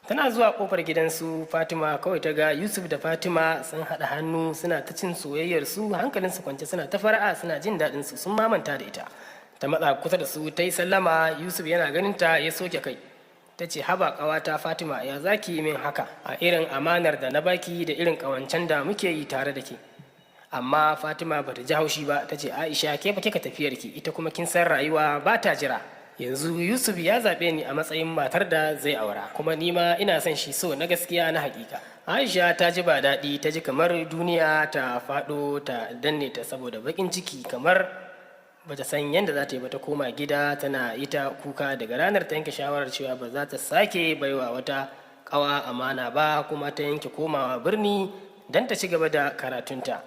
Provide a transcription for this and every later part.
Tana zuwa kofar gidansu Fatima kawai ta ga Yusuf da Fatima sun haɗa hannu suna ta cin soyayyar su, hankalinsu kwance suna ta fara'a suna jin daɗin su, sun mamanta da ita. Ta matsa kusa da su ta yi sallama. Yusuf yana ganin ta ya soke kai. Ta ce, haba ƙawata Fatima, ya zaki yi min haka a irin amanar da na baki da irin ƙawancen da muke yi tare da ke. Amma Fatima bata ji haushi ba, ta ce, Aisha ke fa kika tafiyar ki, ita kuma kin san rayuwa ba ta jira. Yanzu Yusuf ya zaɓe ni a matsayin matar da zai aura, kuma ni ma ina son shi so na gaskiya na haƙiƙa. Aisha ta ji ba daɗi, ta ji kamar duniya ta faɗo ta danne ta saboda baƙin ciki, kamar bata san yadda za ta yi ba. Ta koma gida tana ita kuka. Daga ranar ta yanke shawarar cewa ba za ta sake baiwa wata ƙawa amana ba, kuma ta yanke komawa birni don ta ci gaba da karatunta.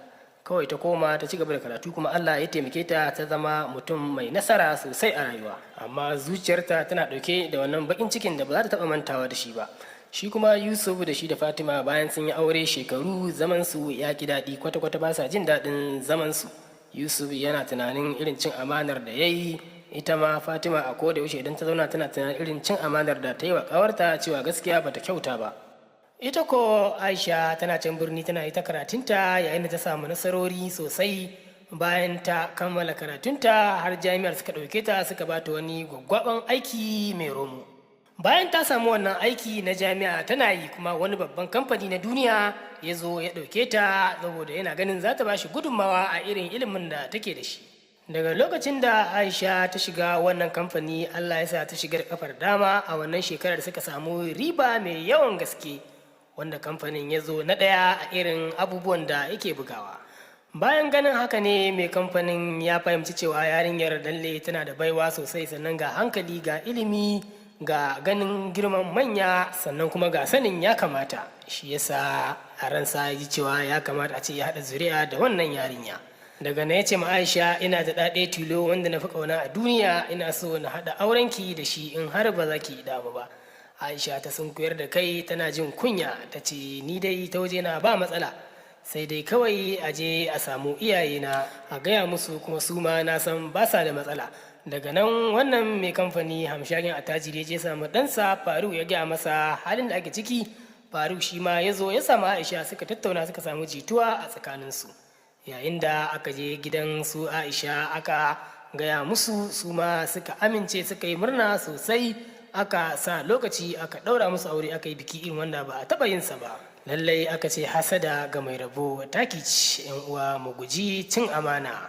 Kawai ta koma ta ci gaba da karatu, kuma Allah ya taimake ta ta zama mutum mai nasara sosai a rayuwa. Amma zuciyarta tana ɗauke da wannan baƙin cikin da ba za ta taɓa mantawa da shi ba. Shi kuma Yusuf da shi da Fatima bayan sun yi aure shekaru, zamansu ya ki daɗi, kwata-kwata ba sa jin daɗin zamansu. Yusuf yana tunanin irin cin amanar da ya yi, ita ma Fatima a koda yaushe idan ta zauna tana tunanin irin cin amanar da ta yi wa ƙawarta cewa gaskiya bata kyauta ba. Ita ko Aisha tana can birni tana ita karatunta, yayin da ta samu nasarori sosai. Bayan ta kammala karatunta har jami'ar suka ɗauke ta suka bata wani gwaggwaban aiki mai romo. Bayan ta samu wannan aiki na jami'a tana yi, kuma wani babban kamfani na duniya ya zo ya ɗauke ta saboda yana ganin za ta ba shi gudunmawa a irin ilimin da take da shi. Daga lokacin da Aisha ta shiga wannan kamfani, Allah ya sa ta shiga da kafar dama. A wannan shekarar suka samu riba mai yawan gaske, wanda kamfanin ya zo na ɗaya a irin abubuwan da yake bugawa. Bayan ganin haka ne mai kamfanin ya fahimci cewa yarinyar lalle tana da baiwa sosai, sannan ga hankali, ga ilimi, ga ganin girman manya, sannan kuma ga sanin ya kamata. Shi yasa a ransa ya ji cewa ya kamata a ce ya haɗa zuri'a da wannan yarinya. Daga na ya ce ma Aisha, ina da ɗaɗe tilo wanda na fi ƙauna a duniya, ina so na haɗa aurenki da shi in har ba za ki damu ba. Aisha ta sunkuyar da kai tana jin kunya, ta ce, ni dai ta waje na ba matsala, sai dai kawai a je a samu iyayena a gaya musu, kuma su ma na san ba sa da matsala. Daga nan wannan mai kamfani hamshakin attajiri ya je samu ɗansa Faruk ya gaya masa halin da ake ciki. Faruk shi ma ya zo ya samu Aisha, suka tattauna suka samu jituwa a tsakaninsu. Yayin da aka je gidan su Aisha aka gaya musu, su ma suka amince, suka yi murna sosai. Aka sa lokaci aka ɗaura musu aure, aka yi biki irin wanda ba a taɓa yinsa ba. Lallai aka ce hasada ga mai rabo taki ci, 'yan uwa mu guji cin amana.